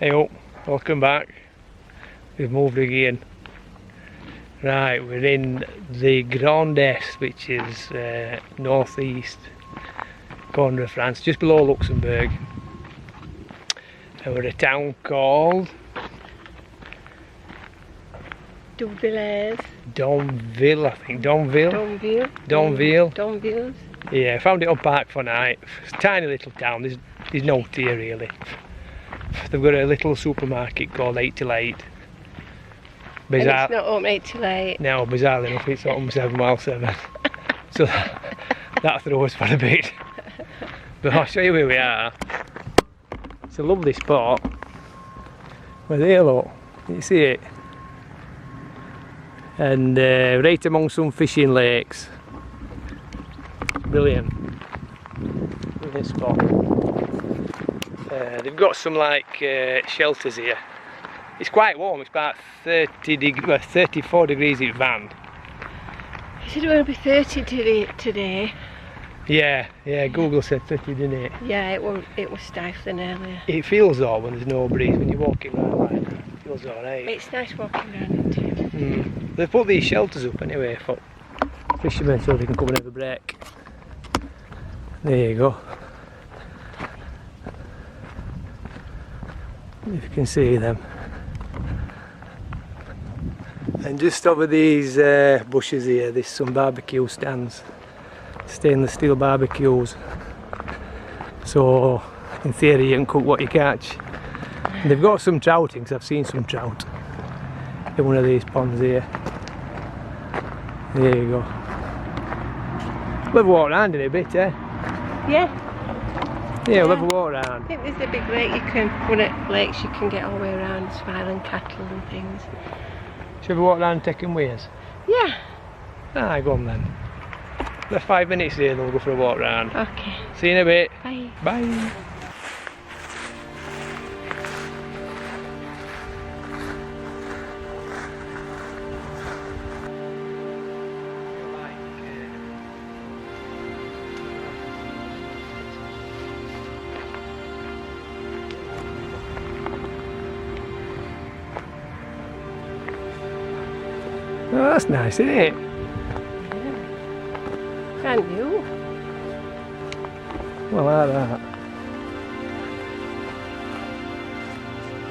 Hey up, welcome back. We've moved again. Right, we're in the Grand Est, which is northeast corner of France, just below Luxembourg. And we're at a town called Damvillers. Damvillers, I think. Damvillers. Damvillers. Yeah, found it on Park for Night. It's a tiny little town. There's no tea really. They've got a little supermarket called 8 till 8. Bizarre. And it's not open 8 till 8. No, bizarrely enough, it's open 7 while 7. So that throws for a bit. But I'll show you where we are. It's a lovely spot. We're there, look. You see it? And right among some fishing lakes. Brilliant. Brilliant spot. They've got some like shelters here. It's quite warm, it's about 34 degrees in van. Is it going to be 30 today? Yeah, Google said 30, didn't it? Yeah, it was stifling earlier. It feels odd when there's no breeze, when you're walking around like that. It feels alright. It's nice walking around it too. They've put these shelters up anyway for fishermen so they can come and have a break. There you go. If you can see them. And just over these bushes here, there's some barbecue stands, stainless steel barbecues. So in theory you can cook what you catch. And they've got some trouting, because I've seen some trout in one of these ponds here. There you go. We'll have a walk around in a bit, eh? Yeah. Yeah, we'll have a walk around. I think there's a big lake one at lakes you can get all the way around, smiling cattle and things. Should we walk around and take them with us? Yeah. Ah, go on then. They're 5 minutes here, then we'll go for a walk round. Okay. See you in a bit. Bye. Bye. Oh, that's nice, isn't it? Brand new. Well, like that.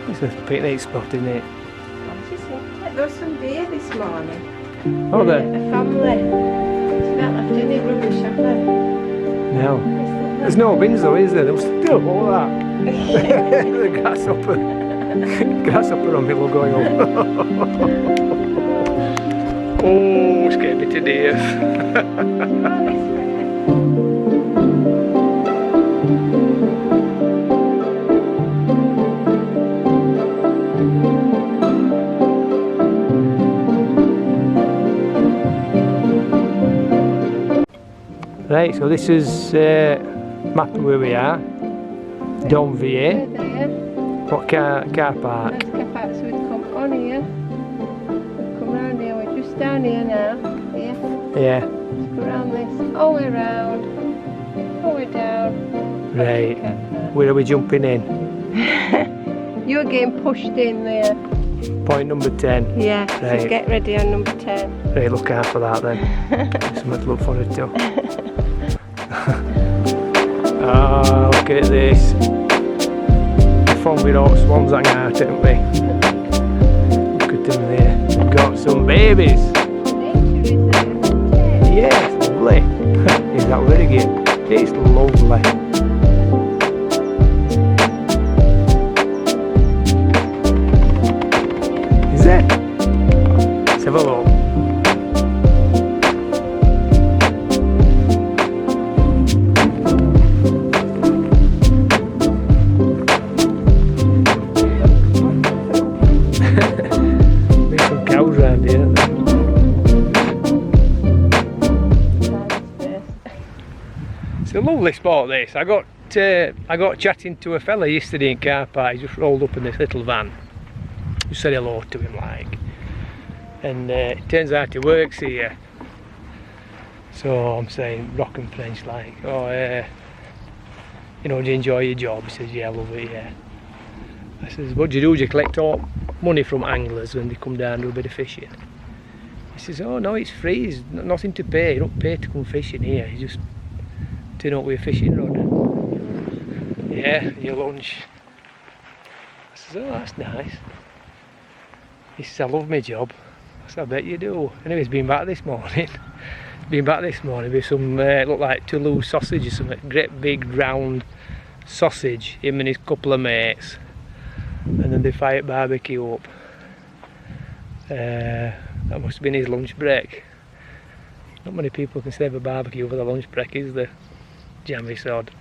It's a picnic spot, isn't it? There was some beer this morning. Oh, there? A family. It's not left any rubbish, have they? No. There's no bins though, is there? There was still all that. The grasshopper on people going on. Oh, scared me to death. Right, so this is map of where we are. Damvillers. What car park? That's car park, so we'd come on here. We'd come round here, we're just down here now. Here. Yeah. Just go round this, all the way round, all the way down. Right. Where are we jumping in? You're getting pushed in there. Point number 10. Yeah, right. So get ready on number 10. Right, look out for that then. Something to look forward to. Oh, look at this. Fun with all swans hang out, haven't we? Look at them there. They've got some babies. Nature reserve. Yes, lovely. Is that very good? It's lovely. Is it? Let's have a look. There's some cows around here, aren't there? lovely spot this. I got chatting to a fella yesterday in car park. He just rolled up in this little van. Just said hello to him like. And it turns out he works here. So I'm saying rockin' French like, oh you know, do you enjoy your job? He says, yeah, I love it, yeah. I says, what do you do? Do you collect all money from anglers when they come down to do a bit of fishing? He says, oh no, it's free, there's nothing to pay. You don't pay to come fishing here, you just turn up with a fishing rod. Yeah, your lunch. I says, oh, that's nice. He says, I love my job. I said, I bet you do. Anyway, he's been back this morning. With some, look like Toulouse sausage or something. Great big round sausage, him and his couple of mates. And then they fire barbecue up. That must have been his lunch break. Not many people can save a barbecue for the lunch break, is there? Jammy sod.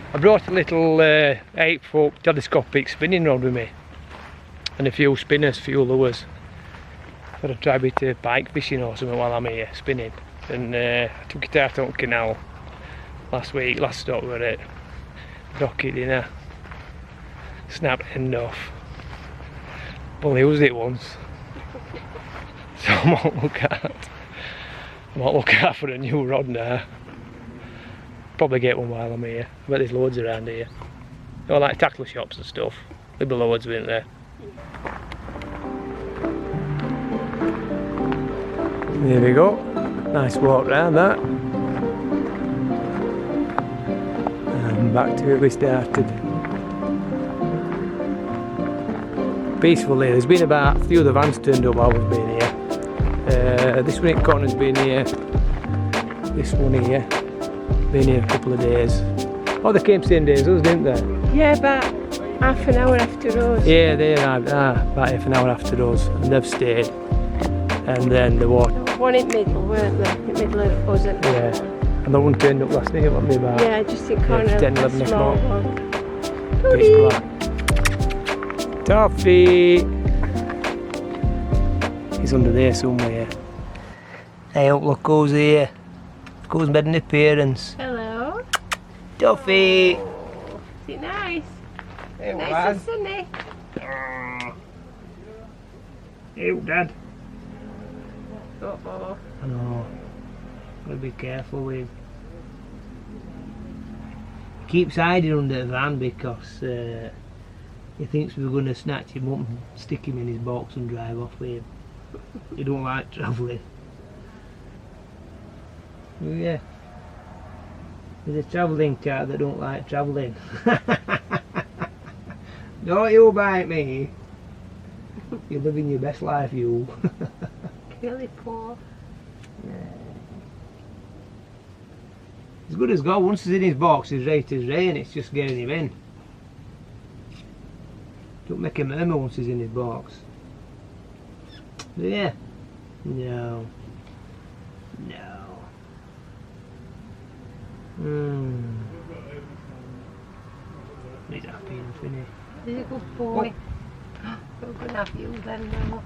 I brought a little 8-foot telescopic spinning rod with me and a few spinners, few lures. Thought I'd try a bit of pike fishing or something while I'm here spinning. And I took it out on the canal last week, last stop were it. Dock it in a snapped end off. Only used it once. So I might look out for a new rod now. Probably get one while I'm here. I bet there's loads around here. Oh, like tackle shops and stuff. There'll be loads, isn't there? There we go. Nice walk round that. And back to where we started. Peaceful here. There's been about a few of the vans turned up while we've been here. This one in Connor's been here. This one here. Been here a couple of days. Oh, they came same day as us, didn't they? Yeah, about half an hour after us. Yeah, they arrived about half an hour after us, and they've stayed. And then the water. One in middle, weren't they? In middle of us, and yeah. And the one turned up last night, what be about? yeah, just in corner. 10, 11 o'clock. Toffee! Toffee! He's under there somewhere. Hey, look who's here. Who's made an appearance? Hello. Toffee! Oh, is it nice? Hey, Nice and sunny. Hey, Dad. Uh-oh. I know. Gotta be careful with. He keeps hiding under the van because he thinks we're going to snatch him up and stick him in his box and drive off with him. He don't like travelling. Oh, yeah. There's a travelling cat that don't like travelling. Don't you bite me. You're living your best life, you. Really poor. Yeah. As good as gold. Once he's in his box, he's right as rain. It's just getting him in. Don't make a murmur once he's in his box. Yeah. No. No. He's happy enough, isn't he? He's a good boy. We're going to have you then now.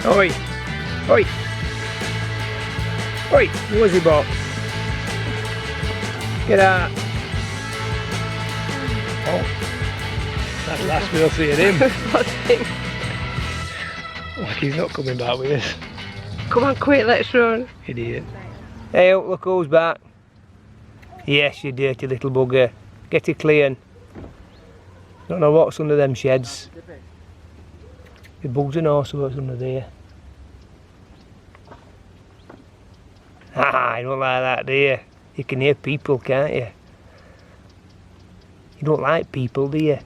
Oi! Oi! Oi! Where's he bought? Get out! Oh! That's the last we'll see of him. Like he's not coming back with us. Come on, quick, let's run. Idiot. Hey, look who's back. Yes, you dirty little bugger. Get it clean. Don't know what's under them sheds. The bugs and all sorts under there. Ah, you don't like that, do you? You can hear people, can't you? You don't like people, do you?